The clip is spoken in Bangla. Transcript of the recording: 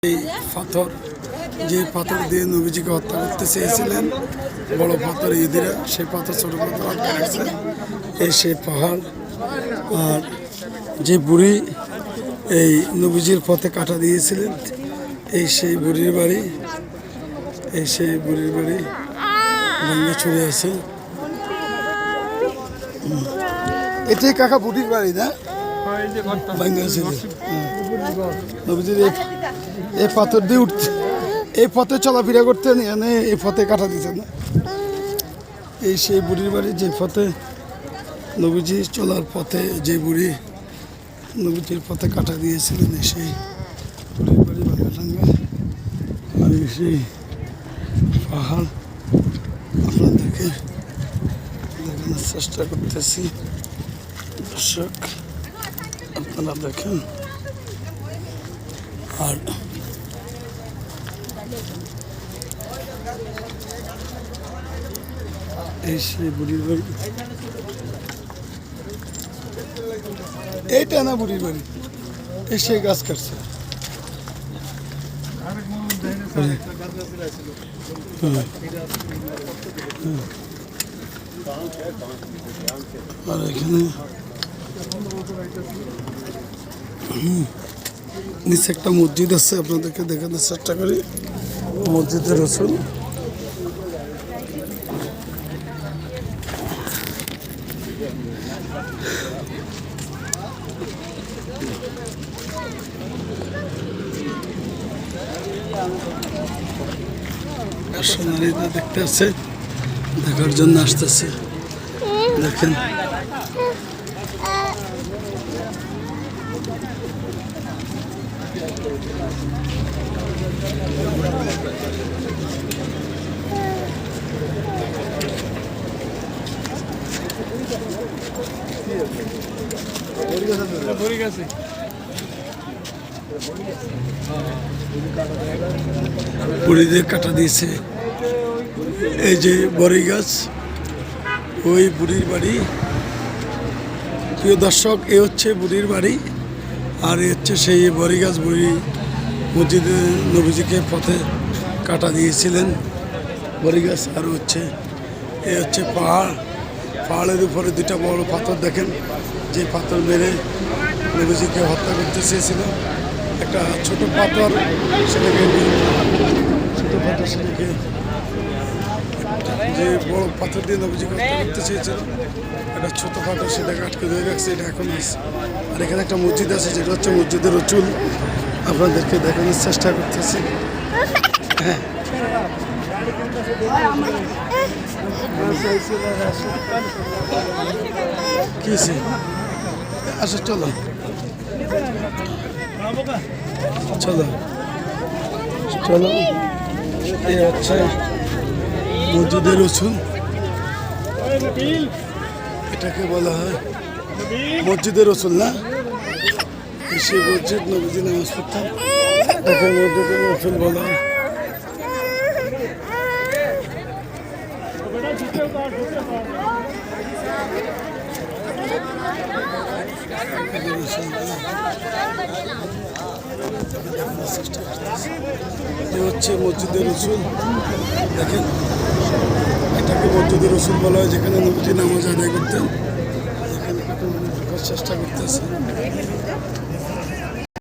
এই পাথর, যে পাথর দিয়ে নবীজিকে হত্যা করতে চেয়েছিলেন বড় পাথর ইহুদিরা, সেই পাথর ছোট পাথর আটকে রাখছে। এই সেই পাহাড়। আর যে বুড়ি এই নবীজির পথে কাটা দিয়েছিলেন, এই সেই বুড়ির বাড়ি, এই সেই বুড়ির বাড়ি ভাঙে ছড়ে আছে। এটাই কাকা বুড়ির বাড়ি না? নবীজির এই পাথর দিয়ে উঠতে, এই পথে চলাফেরা করতেন, এখানে এই পথে কাটা দিতেন না। এই সেই বুড়ির বাড়ি, যে পথে নবীজি চলার পথে যে বুড়ি নবীজির পথে কাটা দিয়েছিলেন, সেই বুড়ির বাড়ি ভাঙ্গা। আর সেই পাহাড় আপনাদেরকে দেখানোর চেষ্টা করতেছি। দর্শক আপনারা দেখেন। আর এই সেই বুড়ির বাড়ি, এইটা না বুড়ির বাড়ি, এই সেই গাছ কাটছে। আর এখানে নিচে একটা মসজিদ আছে, আপনাদেরকে দেখানোর চেষ্টা করি। মসজিদে রসুল। সোনারিটা দেখতে আছে, দেখার জন্য আসতেছে। দেখেন বুড়িদের কাটা দিয়েছে। এই যে বড়ি গাছ, ওই বুড়ির বাড়ি। প্রিয় দর্শক, এ হচ্ছে বুড়ির বাড়ি, আর এ হচ্ছে সেই বড়ি গাছ। বুড়ি মসজিদে নবীজিকে পথে কাটা দিয়েছিলেন বড়ি গাছ। আর হচ্ছে এ হচ্ছে পাহাড়, পাহাড়ের উপরে দুটা বড় পাথর দেখেন, যে পাথর মেরে নবীজিকে হত্যা করতে চেয়েছিল। একটা ছোট পাথর, সেটাকে যে বড় পাথর দিয়ে নবীজিকে হত্যা করতে চেয়েছিল, একটা ছোট পাথর সেটাকে আটকে ধরে রাখছে। এটা এখন আছে। আর এখানে একটা মসজিদ আছে, যেটা হচ্ছে মসজিদের রসুল। আপনাদেরকে দেখানোর চেষ্টা করতেছি। হ্যাঁ, কি আচ্ছা, চলো চলো চলো। এই হচ্ছে মসজিদের রসুল, এটাকে বলা হয় মসজিদের রসুল না? সেই মসজিদ নবীজি নামাজ পড়তেন, এটাকে মসজিদের রসুল বলা হয়। হচ্ছে মসজিদের রসুল, দেখেন এটাকে মসজিদের রসুল বলা হয়, যেখানে নবীজি নামাজ আদায় করতেন। এখানে চেষ্টা করতেছে।